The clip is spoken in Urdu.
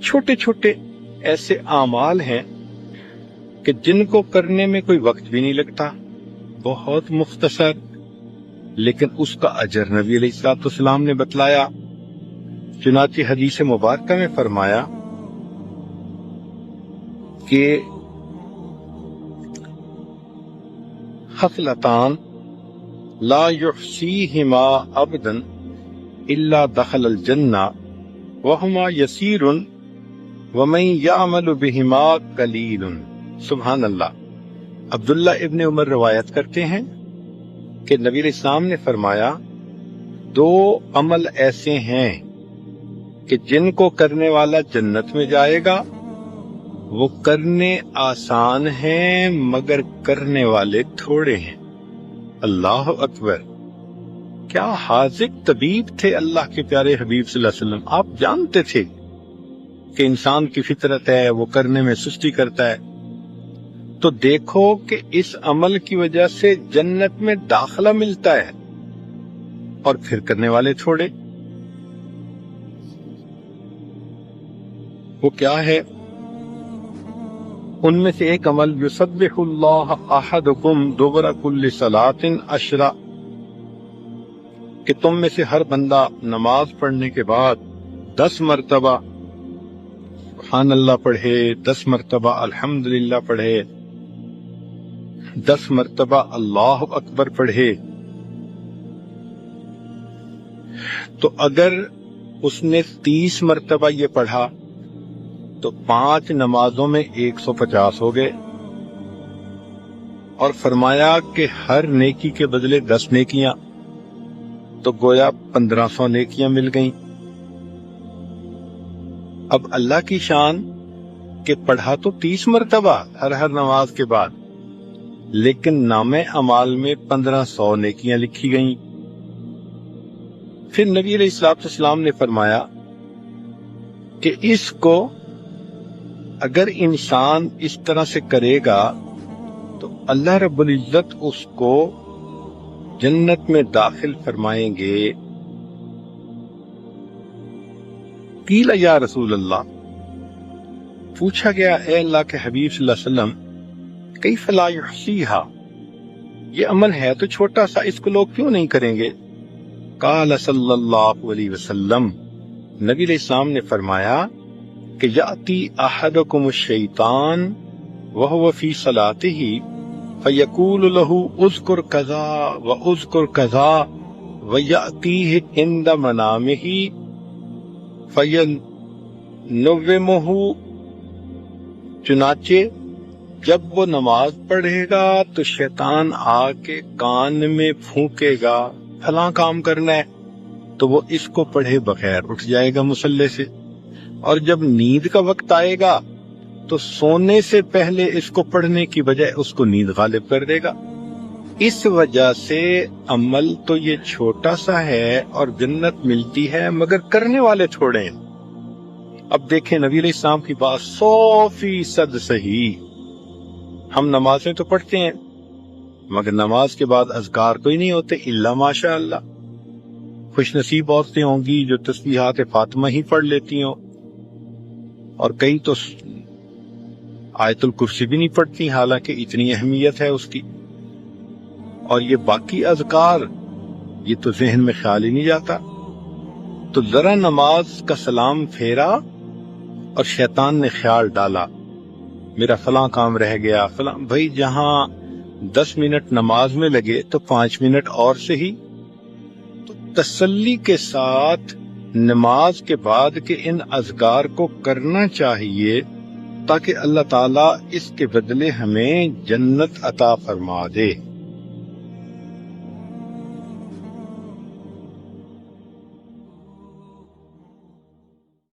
چھوٹے چھوٹے ایسے اعمال ہیں کہ جن کو کرنے میں کوئی وقت بھی نہیں لگتا، بہت مختصر، لیکن اس کا اجر نبی علیہ الصلوۃ والسلام نے بتلایا۔ چنانچہ حدیث مبارکہ میں فرمایا کہ خصلتان لا یحصیہما عبد الا دخل الجنہ وہما یسیر ومن یعمل بہما قلیل۔ سبحان اللہ۔ عبداللہ ابن عمر روایت کرتے ہیں کہ نبی علیہ السلام نے فرمایا، دو عمل ایسے ہیں کہ جن کو کرنے والا جنت میں جائے گا، وہ کرنے آسان ہیں مگر کرنے والے تھوڑے ہیں۔ اللہ اکبر! کیا حاذق طبیب تھے اللہ کے پیارے حبیب صلی اللہ علیہ وسلم۔ آپ جانتے تھے کہ انسان کی فطرت ہے، وہ کرنے میں سستی کرتا ہے، تو دیکھو کہ اس عمل کی وجہ سے جنت میں داخلہ ملتا ہے، اور پھر کرنے والے تھوڑے۔ وہ کیا ہے؟ ان میں سے ایک عمل، یسبح اللہ احدکم دبر کل صلاۃ 10، کہ تم میں سے ہر بندہ نماز پڑھنے کے بعد 10 مرتبہ سبحان اللہ پڑھے، 10 مرتبہ الحمدللہ پڑھے، 10 مرتبہ اللہ اکبر پڑھے۔ تو اگر اس نے 30 مرتبہ یہ پڑھا تو 5 نمازوں میں 150 ہو گئے، اور فرمایا کہ ہر نیکی کے بدلے 10 نیکیاں، تو گویا 1500 نیکیاں مل گئیں۔ اب اللہ کی شان کہ پڑھا تو 30 مرتبہ ہر نماز کے بعد، لیکن نامہ اعمال میں 1500 نیکیاں لکھی گئیں۔ پھر نبی علیہ الصلوۃ والسلام نے فرمایا کہ اس کو اگر انسان اس طرح سے کرے گا تو اللہ رب العزت اس کو جنت میں داخل فرمائیں گے۔ قیل یا رسول اللہ، پوچھا گیا اے اللہ کے حبیب صلی اللہ علیہ وسلم، کیف لا یحصیہا، یہ عمل ہے تو چھوٹا سا، اس کو لوگ کیوں نہیں کریں گے؟ قال صلی اللہ علیہ وسلم، نبی علیہ السلام نے فرمایا کہ یأتی احدکم الشیطان وہو فی صلاتہ فیقول له اذکر کذا واذکر کذا ویأتیہ عند منامہ فینومہ، چنانچہ جب وہ نماز پڑھے گا تو شیطان آ کے کان میں پھونکے گا فلاں کام کرنا ہے، تو وہ اس کو پڑھے بغیر اٹھ جائے گا مصلی سے، اور جب نیند کا وقت آئے گا تو سونے سے پہلے اس کو پڑھنے کی بجائے اس کو نیند غالب کر دے گا۔ اس وجہ سے عمل تو یہ چھوٹا سا ہے اور جنت ملتی ہے مگر کرنے والے تھوڑے ہیں۔ اب دیکھیں نبی علیہ السلام کی بات 100% صحیح۔ ہم نمازیں تو پڑھتے ہیں مگر نماز کے بعد اذکار کوئی نہیں ہوتے الا ماشاء اللہ۔ خوش نصیب عورتیں ہوں گی جو تسبیحات فاطمہ ہی پڑھ لیتی ہوں، اور کئی تو آیت الکرسی بھی نہیں پڑھتی، حالانکہ اتنی اہمیت ہے اس کی۔ اور یہ باقی اذکار یہ تو ذہن میں خیال ہی نہیں جاتا۔ تو ذرا نماز کا سلام پھیرا اور شیطان نے خیال ڈالا میرا فلاں کام رہ گیا، فلاں، بھائی جہاں 10 منٹ نماز میں لگے تو 5 منٹ اور سے ہی۔ تو تسلی کے ساتھ نماز کے بعد کے ان اذکار کو کرنا چاہیے تاکہ اللہ تعالیٰ اس کے بدلے ہمیں جنت عطا فرما دے۔